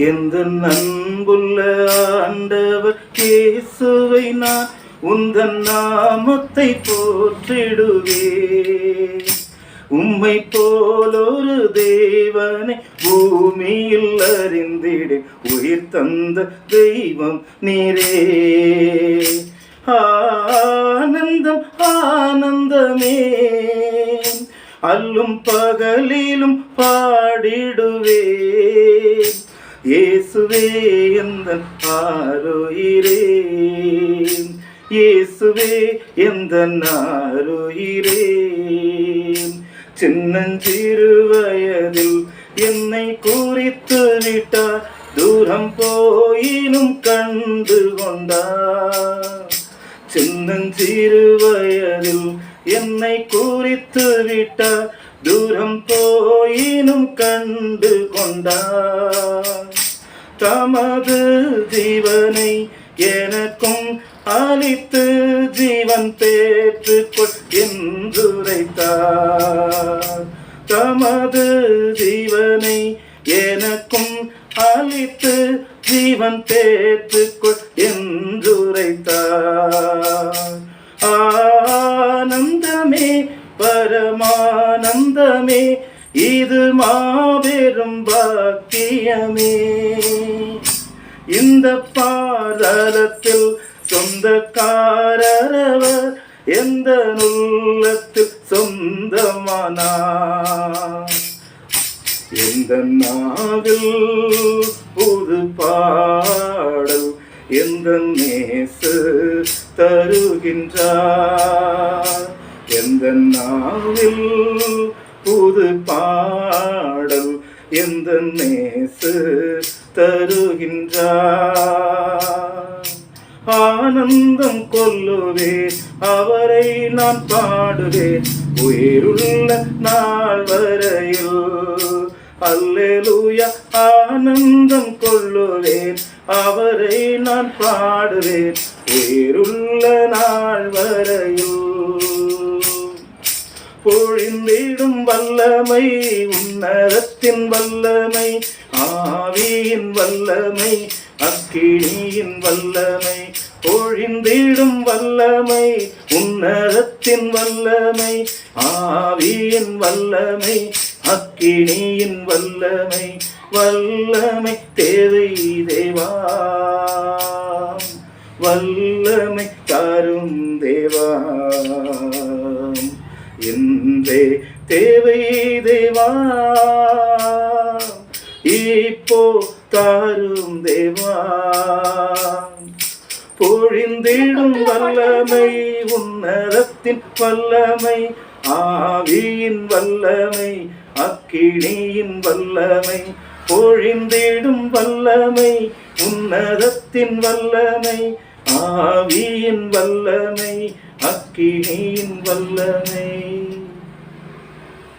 எந்த அன்புள்ள ஆண்டவர் இயேசுவை நான் உந்தன் நாமத்தை போற்றிடுவேன். உம்மை போலொரு தேவனை பூமியில் அறிந்திடு, உயிர் தந்த தெய்வம் நீரே. ஆனந்தம் ஆனந்தமே, அல்லும் பகலிலும் பாடிடுவேன். இயேசுவே எந்தன் ஆருயிரே, இயேசுவே எந்தன் ஆருயிரே. சின்னஞ்சிறு வயதில் என்னை குறித்து விட்டார், தூரம் போயினும் கண்டு கொண்டார். சின்னஞ்சிறு வயதில் என்னை குறித்து விட்டார், தூரம் போயினும் கண்டு கொண்டார். தமது ஜீவனை எனக்கும் அளித்து ஜீவன் பெற்றுக்கொள் என்றுரைத்தார். தமது ஜீவனை எனக்கும் அளித்து ஜீவன் பெற்றுக்கொள் என்றுரைத்தார். ஆனந்தமே பரமானந்தமே, இது மாபெரும் பாக்கியமே. இந்த பாதலத்தில் சொந்தக்காரரவர், எந்த உள்ளத்தில் சொந்தமானார். எந்த நாவில் புது பாடல் எந்த நேசு தருகின்றார். எந்த நாவில் புது பாடல் எந்த நேசு தருகின்றார். ஆனந்தம் கொள்ளுவேன், அவரை நான் பாடுவேன் உயிருள்ள நாள் வரையில். அல்லேலூயா, ஆனந்தம் கொள்ளுவேன், அவரை நான் பாடுவேன் உயிருள்ள நாள் வரையில். பொழிந்திடும் வல்லமை, உன்னதத்தின் வல்லமை, ஆவியின் வல்லமை, அக்கினியின் வல்லமை. பொழிந்திடும் வல்லமை, உன்னதத்தின் வல்லமை, ஆவியின் வல்லமை, அக்கினியின் வல்லமை. வல்லமை தேவை தேவா, வல்லமை தாரும் தேவா. என்றே தேவை தேவா, இப்போ தாரும் தேவா. பொழிந்திடும் வல்லமை, உன்னதத்தின் வல்லமை, ஆவியின் வல்லமை, அக்கினியின் வல்லமை. பொழிந்திடும் வல்லமை, உன்னதத்தின் வல்லமை, ஆவியின் வல்லமை, அக்கினியின் வல்லமை.